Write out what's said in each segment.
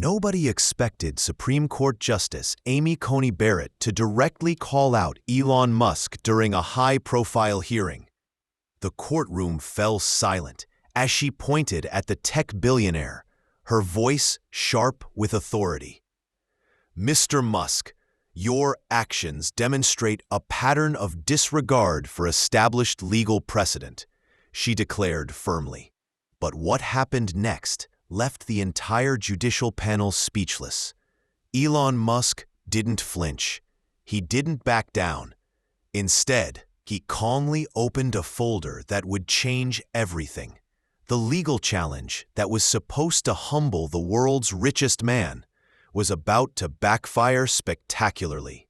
Nobody expected Supreme Court Justice Amy Coney Barrett to directly call out Elon Musk during a high-profile hearing. The courtroom fell silent as she pointed at the tech billionaire, her voice sharp with authority. "Mr. Musk, your actions demonstrate a pattern of disregard for established legal precedent," she declared firmly. But what happened next left the entire judicial panel speechless. Elon Musk didn't flinch. He didn't back down. Instead, he calmly opened a folder that would change everything. The legal challenge that was supposed to humble the world's richest man was about to backfire spectacularly.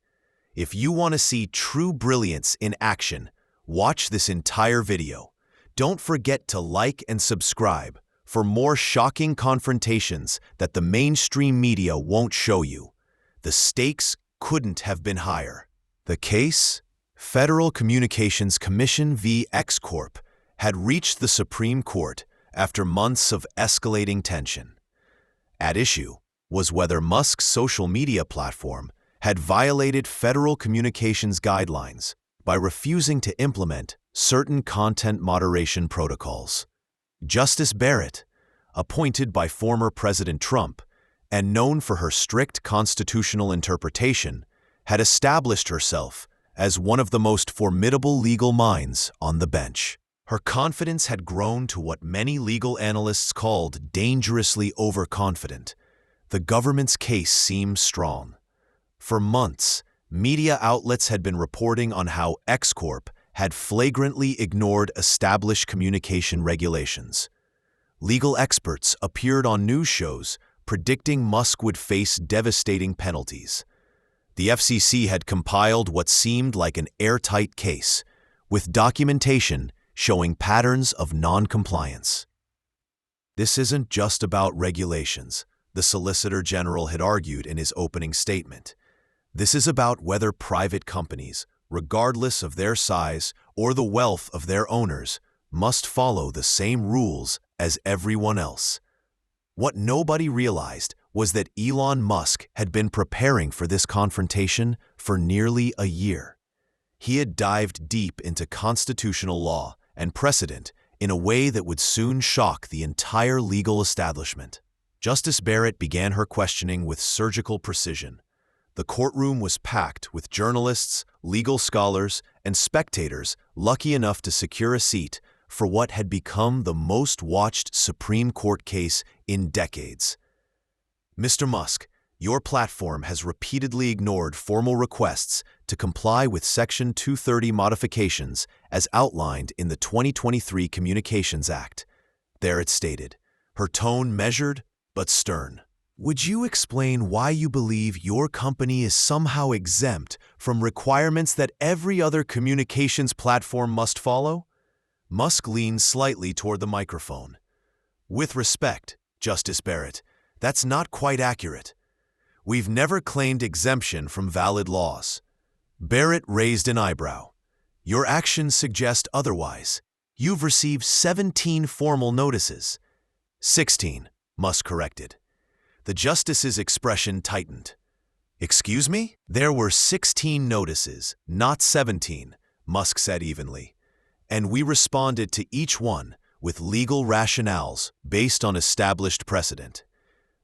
If you want to see true brilliance in action, watch this entire video. Don't forget to like and subscribe for more shocking confrontations that the mainstream media won't show you. The stakes couldn't have been higher. The case, Federal Communications Commission v. X Corp, had reached the Supreme Court after months of escalating tension. At issue was whether Musk's social media platform had violated federal communications guidelines by refusing to implement certain content moderation protocols. Justice Barrett, appointed by former President Trump and known for her strict constitutional interpretation, had established herself as one of the most formidable legal minds on the bench. Her confidence had grown to what many legal analysts called dangerously overconfident. The government's case seemed strong. For months, media outlets had been reporting on how X Corp had flagrantly ignored established communication regulations. Legal experts appeared on news shows predicting Musk would face devastating penalties. The FCC had compiled what seemed like an airtight case, with documentation showing patterns of non-compliance. "This isn't just about regulations," the Solicitor General had argued in his opening statement. "This is about whether private companies, regardless of their size or the wealth of their owners, must follow the same rules as everyone else." What nobody realized was that Elon Musk had been preparing for this confrontation for nearly a year. He had dived deep into constitutional law and precedent in a way that would soon shock the entire legal establishment. Justice Barrett began her questioning with surgical precision. The courtroom was packed with journalists, legal scholars, and spectators lucky enough to secure a seat for what had become the most watched Supreme Court case in decades. "Mr. Musk, your platform has repeatedly ignored formal requests to comply with Section 230 modifications as outlined in the 2023 Communications Act," Barrett stated, her tone measured but stern. "Would you explain why you believe your company is somehow exempt from requirements that every other communications platform must follow?" Musk leaned slightly toward the microphone. "With respect, Justice Barrett, that's not quite accurate. We've never claimed exemption from valid laws." Barrett raised an eyebrow. "Your actions suggest otherwise. You've received 17 formal notices." 16, Musk corrected. The justice's expression tightened. "Excuse me? There were 16 notices, not 17, Musk said evenly. "And we responded to each one with legal rationales based on established precedent."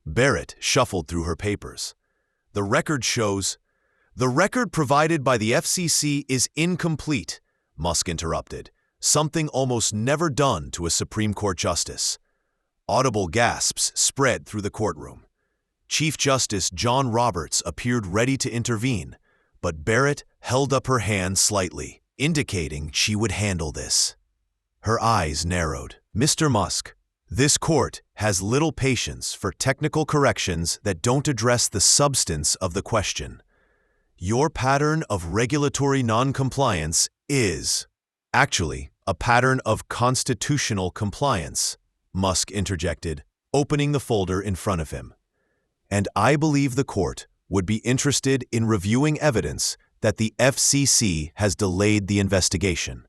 Barrett shuffled through her papers. "The record shows—" "The record provided by the FCC is incomplete," Musk interrupted, something almost never done to a Supreme Court justice. Audible gasps spread through the courtroom. Chief Justice John Roberts appeared ready to intervene, but Barrett held up her hand slightly, indicating she would handle this. Her eyes narrowed. "Mr. Musk, this court has little patience for technical corrections that don't address the substance of the question. Your pattern of regulatory non-compliance is actually a pattern of constitutional compliance," Musk interjected, opening the folder in front of him. "And I believe the court would be interested in reviewing evidence that the FCC has delayed the investigation."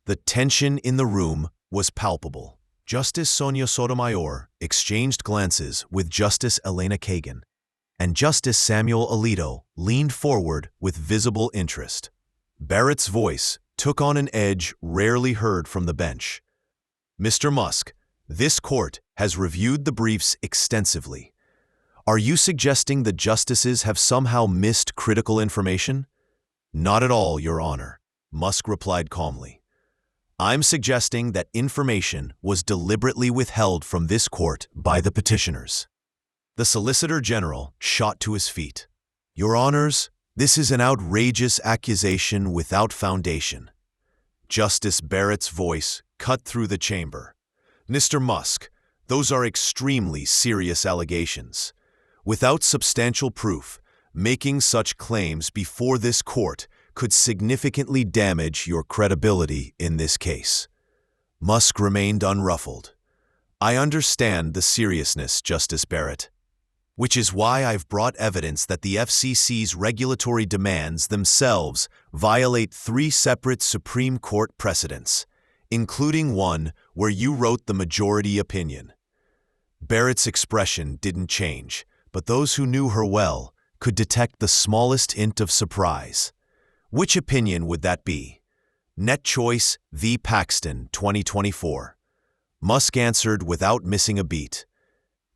The tension in the room was palpable. Justice Sonia Sotomayor exchanged glances with Justice Elena Kagan, and Justice Samuel Alito leaned forward with visible interest. Barrett's voice took on an edge rarely heard from the bench. Mr. Musk, this court has reviewed the briefs extensively. Are you suggesting the justices have somehow missed critical information? Not at all, Your Honor, Musk replied calmly. I'm suggesting that information was deliberately withheld from this court by the petitioners. The Solicitor General shot to his feet. Your Honors, this is an outrageous accusation without foundation. Justice Barrett's voice cut through the chamber. Mr. Musk, those are extremely serious allegations. Without substantial proof, making such claims before this court could significantly damage your credibility in this case. Musk remained unruffled. I understand the seriousness, Justice Barrett, which is why I've brought evidence that the FCC's regulatory demands themselves violate 3 separate Supreme Court precedents, including one where you wrote the majority opinion. Barrett's expression didn't change, but those who knew her well could detect the smallest hint of surprise. Which opinion would that be? Net Choice v. Paxton, 2024. Musk answered without missing a beat.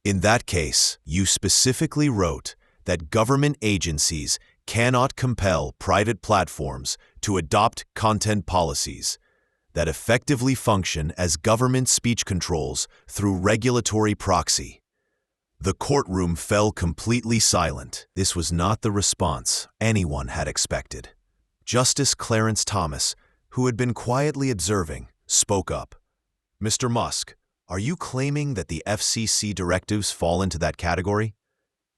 In that case, you specifically wrote that government agencies cannot compel private platforms to adopt content policies that effectively function as government speech controls through regulatory proxy. The courtroom fell completely silent. This was not the response anyone had expected. Justice Clarence Thomas, who had been quietly observing, spoke up. Mr. Musk, are you claiming that the FCC directives fall into that category?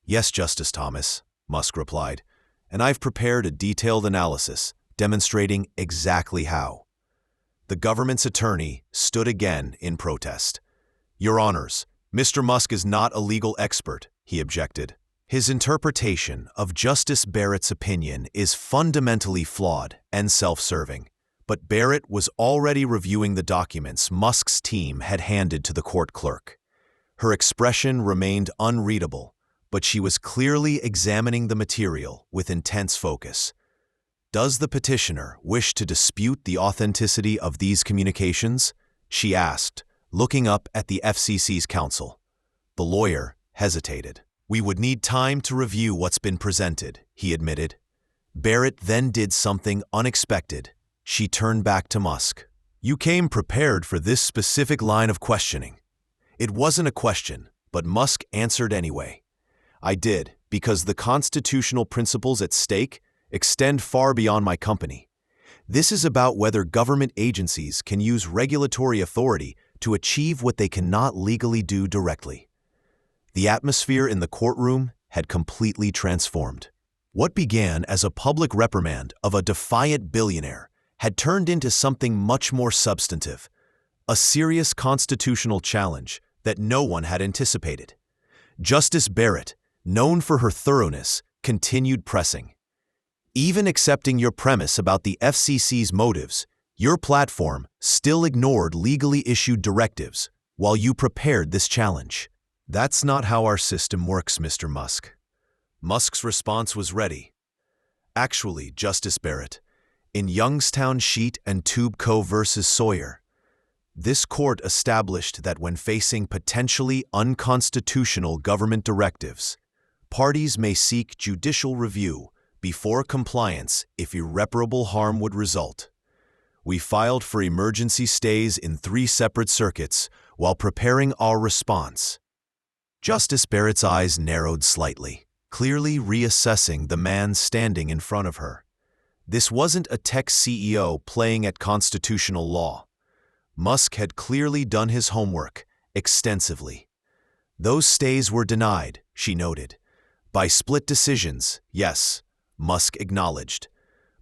Yes, Justice Thomas, Musk replied, and I've prepared a detailed analysis demonstrating exactly how. The government's attorney stood again in protest. Your Honors, Mr. Musk is not a legal expert, he objected. His interpretation of Justice Barrett's opinion is fundamentally flawed and self-serving, but Barrett was already reviewing the documents Musk's team had handed to the court clerk. Her expression remained unreadable, but she was clearly examining the material with intense focus. Does the petitioner wish to dispute the authenticity of these communications? She asked, looking up at the FCC's counsel. The lawyer hesitated. We would need time to review what's been presented, he admitted. Barrett then did something unexpected. She turned back to Musk. You came prepared for this specific line of questioning. It wasn't a question, but Musk answered anyway. I did, because the constitutional principles at stake extend far beyond my company. This is about whether government agencies can use regulatory authority to achieve what they cannot legally do directly. The atmosphere in the courtroom had completely transformed. What began as a public reprimand of a defiant billionaire had turned into something much more substantive, a serious constitutional challenge that no one had anticipated. Justice Barrett, known for her thoroughness, continued pressing. Even accepting your premise about the FCC's motives, your platform still ignored legally issued directives while you prepared this challenge. That's not how our system works, Mr. Musk. Musk's response was ready. Actually, Justice Barrett, in Youngstown Sheet and Tube Co. versus Sawyer, this court established that when facing potentially unconstitutional government directives, parties may seek judicial review before compliance if irreparable harm would result. We filed for emergency stays in 3 separate circuits while preparing our response. Justice Barrett's eyes narrowed slightly, clearly reassessing the man standing in front of her. This wasn't a tech CEO playing at constitutional law. Musk had clearly done his homework extensively. Those stays were denied, she noted. By split decisions, yes, Musk acknowledged.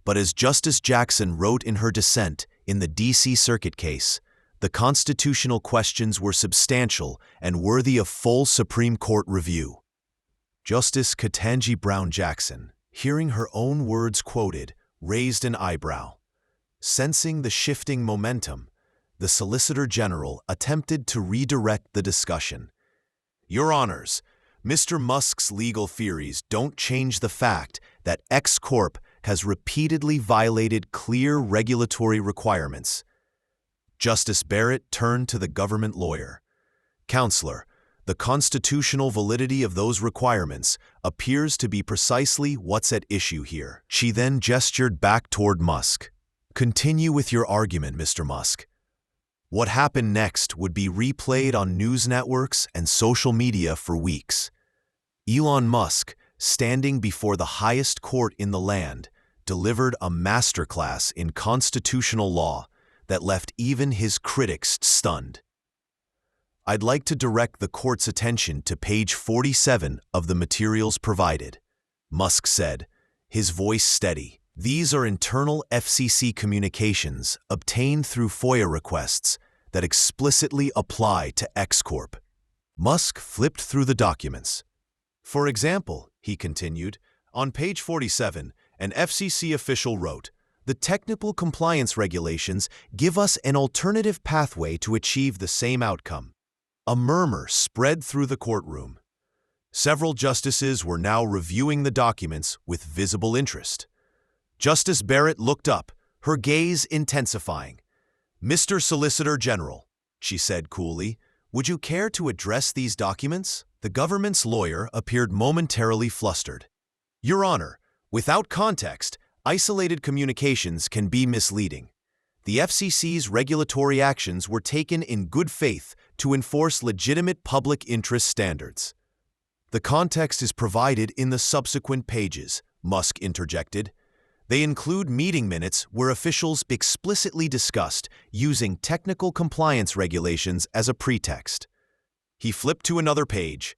But as Justice Jackson wrote in her dissent in the D.C. Circuit case, the constitutional questions were substantial and worthy of full Supreme Court review. Justice Ketanji Brown Jackson, hearing her own words quoted, raised an eyebrow. Sensing the shifting momentum, The Solicitor General attempted to redirect the discussion. Your Honors, Mr. Musk's legal theories don't change the fact that X Corp has repeatedly violated clear regulatory requirements. Justice Barrett turned to the government lawyer. Counselor, the constitutional validity of those requirements appears to be precisely what's at issue here. She then gestured back toward Musk. Continue with your argument, Mr. Musk. What happened next would be replayed on news networks and social media for weeks. Elon Musk, standing before the highest court in the land, delivered a masterclass in constitutional law that left even his critics stunned. I'd like to direct the court's attention to page 47 of the materials provided, Musk said, his voice steady. These are internal FCC communications obtained through FOIA requests that explicitly apply to X Corp. Musk flipped through the documents. For example, he continued, on page 47, an FCC official wrote, "The technical compliance regulations give us an alternative pathway to achieve the same outcome." A murmur spread through the courtroom. Several justices were now reviewing the documents with visible interest. Justice Barrett looked up, her gaze intensifying. "Mr. Solicitor General," she said coolly, "would you care to address these documents?" The government's lawyer appeared momentarily flustered. Your Honor, without context, isolated communications can be misleading. The FCC's regulatory actions were taken in good faith to enforce legitimate public interest standards. The context is provided in the subsequent pages, Musk interjected. They include meeting minutes where officials explicitly discussed using technical compliance regulations as a pretext. He flipped to another page.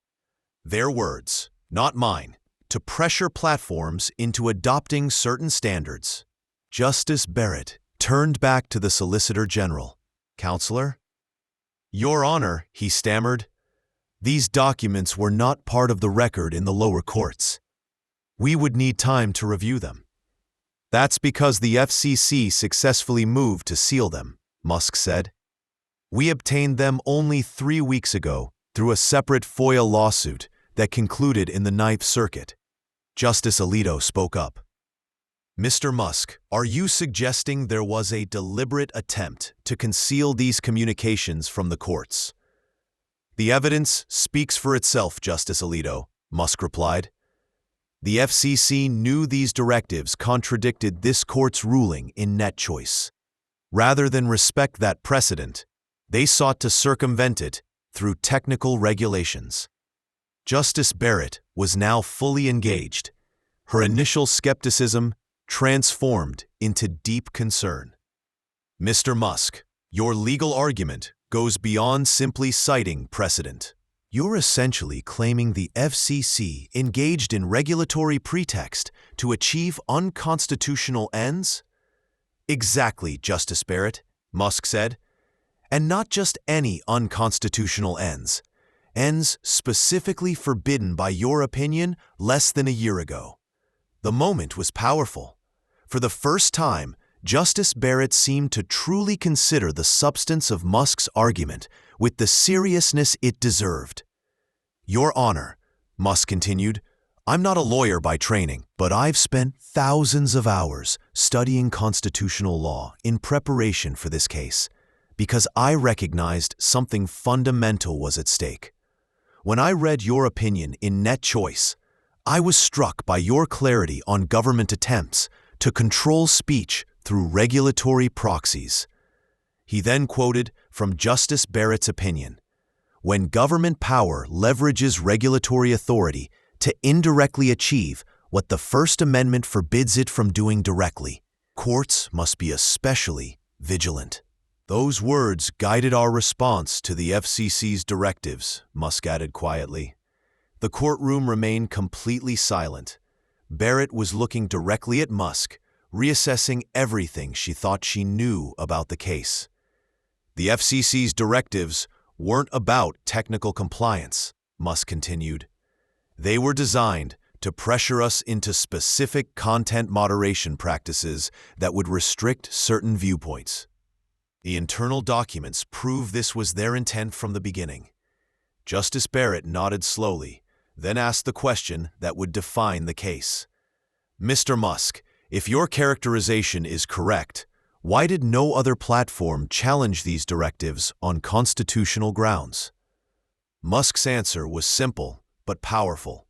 Their words, not mine, to pressure platforms into adopting certain standards. Justice Barrett turned back to the Solicitor General. Counselor? Your Honor, he stammered. These documents were not part of the record in the lower courts. We would need time to review them. That's because the FCC successfully moved to seal them, Musk said. We obtained them only 3 weeks ago through a separate FOIA lawsuit that concluded in the Ninth Circuit. Justice Alito spoke up. Mr. Musk, are you suggesting there was a deliberate attempt to conceal these communications from the courts? The evidence speaks for itself, Justice Alito, Musk replied. The FCC knew these directives contradicted this court's ruling in net choice. Rather than respect that precedent, they sought to circumvent it through technical regulations. Justice Barrett was now fully engaged. Her initial skepticism transformed into deep concern. Mr. Musk, your legal argument goes beyond simply citing precedent. You're essentially claiming the FCC engaged in regulatory pretext to achieve unconstitutional ends? Exactly, Justice Barrett, Musk said. And not just any unconstitutional ends. Ends specifically forbidden by your opinion less than a year ago. The moment was powerful. For the first time, Justice Barrett seemed to truly consider the substance of Musk's argument with the seriousness it deserved. Your Honor, Musk continued, I'm not a lawyer by training, but I've spent thousands of hours studying constitutional law in preparation for this case, because I recognized something fundamental was at stake. When I read your opinion in Net Choice, I was struck by your clarity on government attempts to control speech through regulatory proxies. He then quoted from Justice Barrett's opinion. When government power leverages regulatory authority to indirectly achieve what the First Amendment forbids it from doing directly, courts must be especially vigilant. Those words guided our response to the FCC's directives, Musk added quietly. The courtroom remained completely silent. Barrett was looking directly at Musk, reassessing everything she thought she knew about the case. The FCC's directives weren't about technical compliance, Musk continued. They were designed to pressure us into specific content moderation practices that would restrict certain viewpoints. The internal documents prove this was their intent from the beginning. Justice Barrett nodded slowly, then asked the question that would define the case. Mr. Musk, if your characterization is correct, why did no other platform challenge these directives on constitutional grounds? Musk's answer was simple but powerful.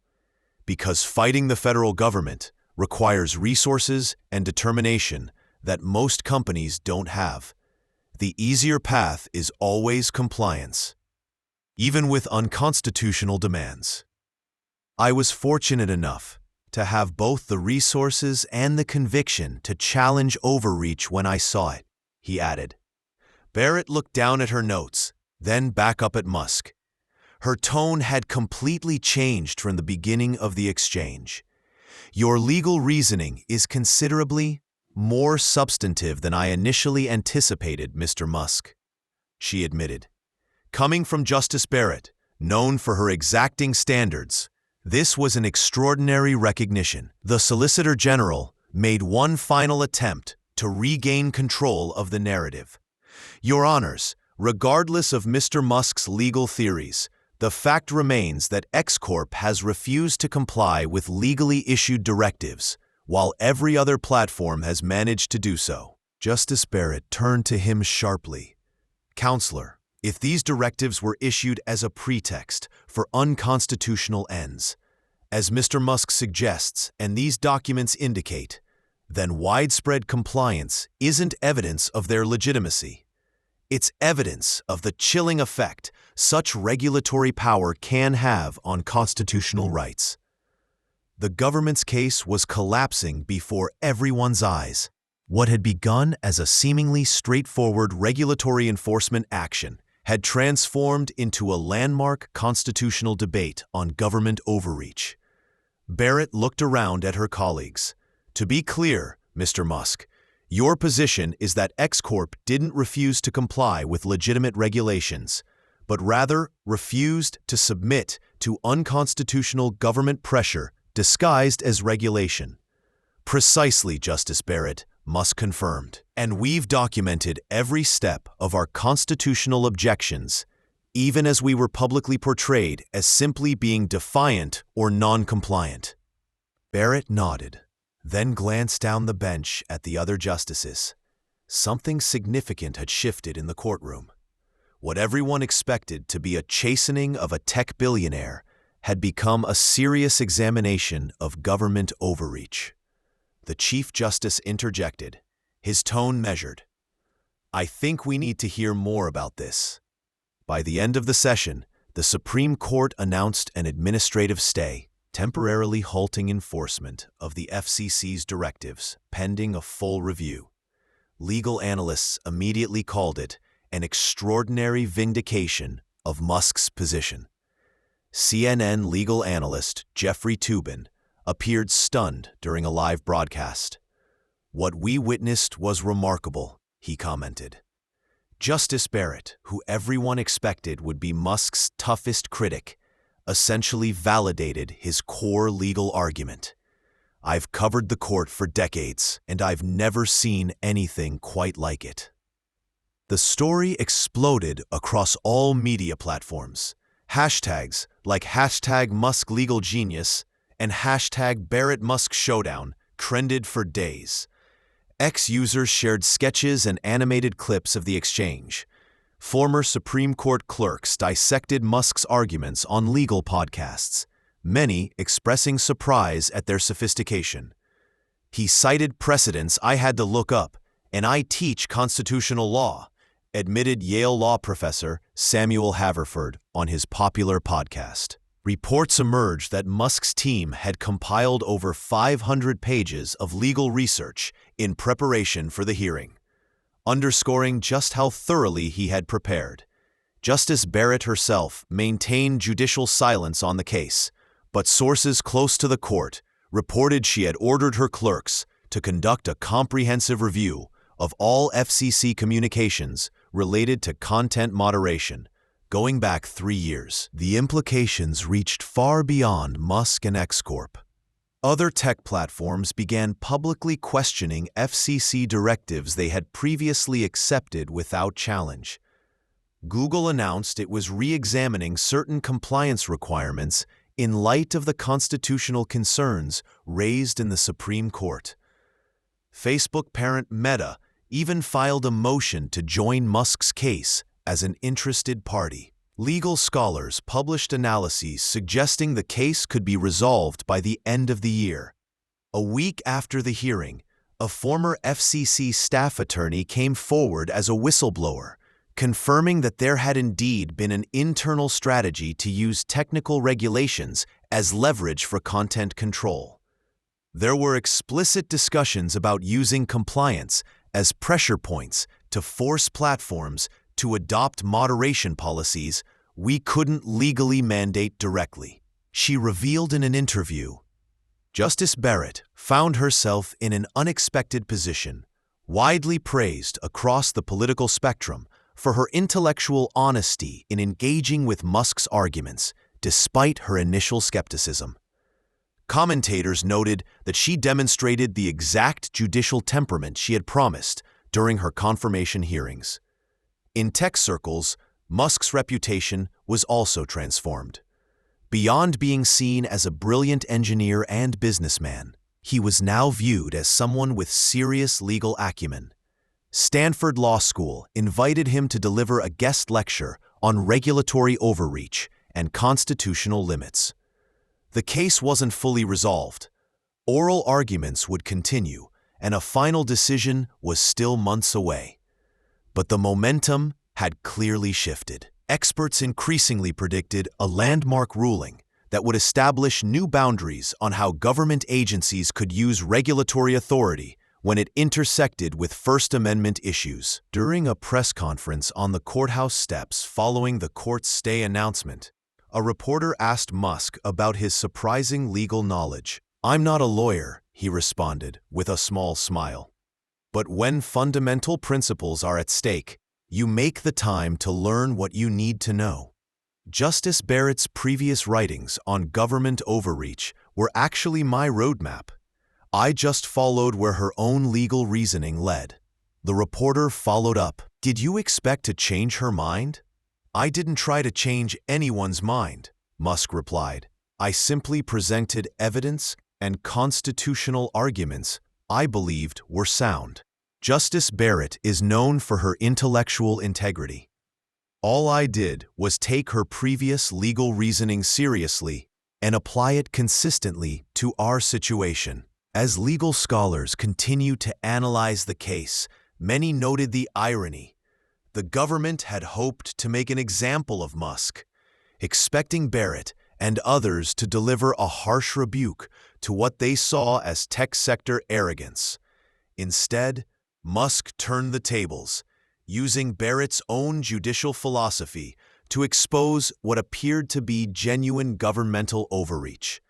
Because fighting the federal government requires resources and determination that most companies don't have. The easier path is always compliance, even with unconstitutional demands. I was fortunate enough to have both the resources and the conviction to challenge overreach when I saw it, he added. Barrett looked down at her notes, then back up at Musk. Her tone had completely changed from the beginning of the exchange. Your legal reasoning is considerably more substantive than I initially anticipated, Mr. Musk, she admitted. Coming from Justice Barrett, known for her exacting standards, this was an extraordinary recognition. The Solicitor General made one final attempt to regain control of the narrative. Your Honors, regardless of Mr. Musk's legal theories, the fact remains that X Corp has refused to comply with legally issued directives, while every other platform has managed to do so. Justice Barrett turned to him sharply. Counselor, if these directives were issued as a pretext for unconstitutional ends, as Mr. Musk suggests and these documents indicate, then widespread compliance isn't evidence of their legitimacy. It's evidence of the chilling effect such regulatory power can have on constitutional rights. The government's case was collapsing before everyone's eyes. What had begun as a seemingly straightforward regulatory enforcement action had transformed into a landmark constitutional debate on government overreach. Barrett looked around at her colleagues. To be clear, Mr. Musk, your position is that X Corp didn't refuse to comply with legitimate regulations, but rather refused to submit to unconstitutional government pressure disguised as regulation. Precisely, Justice Barrett, Musk confirmed. And we've documented every step of our constitutional objections, even as we were publicly portrayed as simply being defiant or non-compliant. Barrett nodded, then glanced down the bench at the other justices. Something significant had shifted in the courtroom. What everyone expected to be a chastening of a tech billionaire had become a serious examination of government overreach. The Chief Justice interjected, his tone measured. I think we need to hear more about this. By the end of the session, the Supreme Court announced an administrative stay, temporarily halting enforcement of the FCC's directives, pending a full review. Legal analysts immediately called it an extraordinary vindication of Musk's position. CNN legal analyst Jeffrey Toobin appeared stunned during a live broadcast. What we witnessed was remarkable, he commented. Justice Barrett, who everyone expected would be Musk's toughest critic, essentially validated his core legal argument. I've covered the court for decades, and I've never seen anything quite like it. The story exploded across all media platforms. Hashtags like #MuskLegalGenius and #BarrettMuskShowdown trended for days. X users shared sketches and animated clips of the exchange. Former Supreme Court clerks dissected Musk's arguments on legal podcasts, many expressing surprise at their sophistication. He cited precedents I had to look up, and I teach constitutional law, admitted Yale law professor Samuel Haverford on his popular podcast. Reports emerged that Musk's team had compiled over 500 pages of legal research in preparation for the hearing, underscoring just how thoroughly he had prepared. Justice Barrett herself maintained judicial silence on the case, but sources close to the court reported she had ordered her clerks to conduct a comprehensive review of all FCC communications related to content moderation, going back 3 years. The implications reached far beyond Musk and X Corp. Other tech platforms began publicly questioning FCC directives they had previously accepted without challenge. Google announced it was re-examining certain compliance requirements in light of the constitutional concerns raised in the Supreme Court. Facebook parent Meta even filed a motion to join Musk's case as an interested party. Legal scholars published analyses suggesting the case could be resolved by the end of the year. A week after the hearing, a former FCC staff attorney came forward as a whistleblower, confirming that there had indeed been an internal strategy to use technical regulations as leverage for content control. There were explicit discussions about using compliance as pressure points to force platforms to adopt moderation policies we couldn't legally mandate directly. She revealed in an interview, Justice Barrett found herself in an unexpected position, widely praised across the political spectrum for her intellectual honesty in engaging with Musk's arguments, despite her initial skepticism. Commentators noted that she demonstrated the exact judicial temperament she had promised during her confirmation hearings. In tech circles, Musk's reputation was also transformed. Beyond being seen as a brilliant engineer and businessman, he was now viewed as someone with serious legal acumen. Stanford Law School invited him to deliver a guest lecture on regulatory overreach and constitutional limits. The case wasn't fully resolved. Oral arguments would continue, and a final decision was still months away. But the momentum had clearly shifted. Experts increasingly predicted a landmark ruling that would establish new boundaries on how government agencies could use regulatory authority when it intersected with First Amendment issues. During a press conference on the courthouse steps following the court's stay announcement, a reporter asked Musk about his surprising legal knowledge. "I'm not a lawyer," he responded with a small smile. "But when fundamental principles are at stake, you make the time to learn what you need to know." Justice Barrett's previous writings on government overreach were actually my roadmap. I just followed where her own legal reasoning led. The reporter followed up, "Did you expect to change her mind?" "I didn't try to change anyone's mind," Musk replied. "I simply presented evidence and constitutional arguments I believed were sound." Justice Barrett is known for her intellectual integrity. "All I did was take her previous legal reasoning seriously and apply it consistently to our situation." As legal scholars continue to analyze the case, many noted the irony. The government had hoped to make an example of Musk, expecting Barrett and others to deliver a harsh rebuke to what they saw as tech sector arrogance. Instead, Musk turned the tables, using Barrett's own judicial philosophy to expose what appeared to be genuine governmental overreach.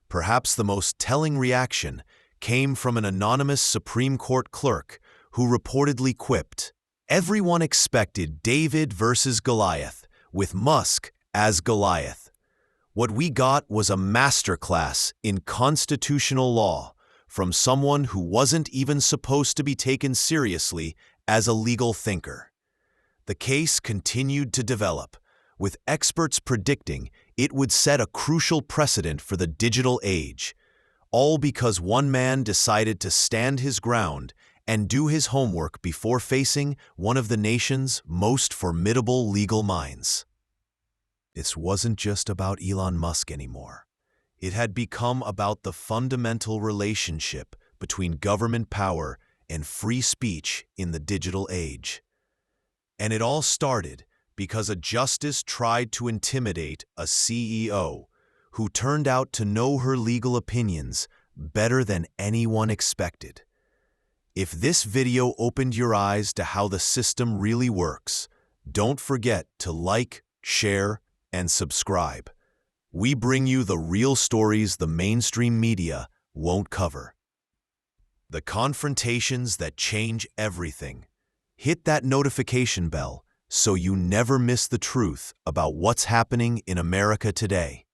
Perhaps the most telling reaction came from an anonymous Supreme Court clerk who reportedly quipped, "Everyone expected David versus Goliath, with Musk as Goliath. What we got was a masterclass in constitutional law from someone who wasn't even supposed to be taken seriously as a legal thinker." The case continued to develop, with experts predicting it would set a crucial precedent for the digital age, all because one man decided to stand his ground and do his homework before facing one of the nation's most formidable legal minds. This wasn't just about Elon Musk anymore. It had become about the fundamental relationship between government power and free speech in the digital age. And it all started because a justice tried to intimidate a CEO who turned out to know her legal opinions better than anyone expected. If this video opened your eyes to how the system really works, don't forget to like, share, and subscribe. We bring you the real stories the mainstream media won't cover. The confrontations that change everything. Hit that notification bell so you never miss the truth about what's happening in America today.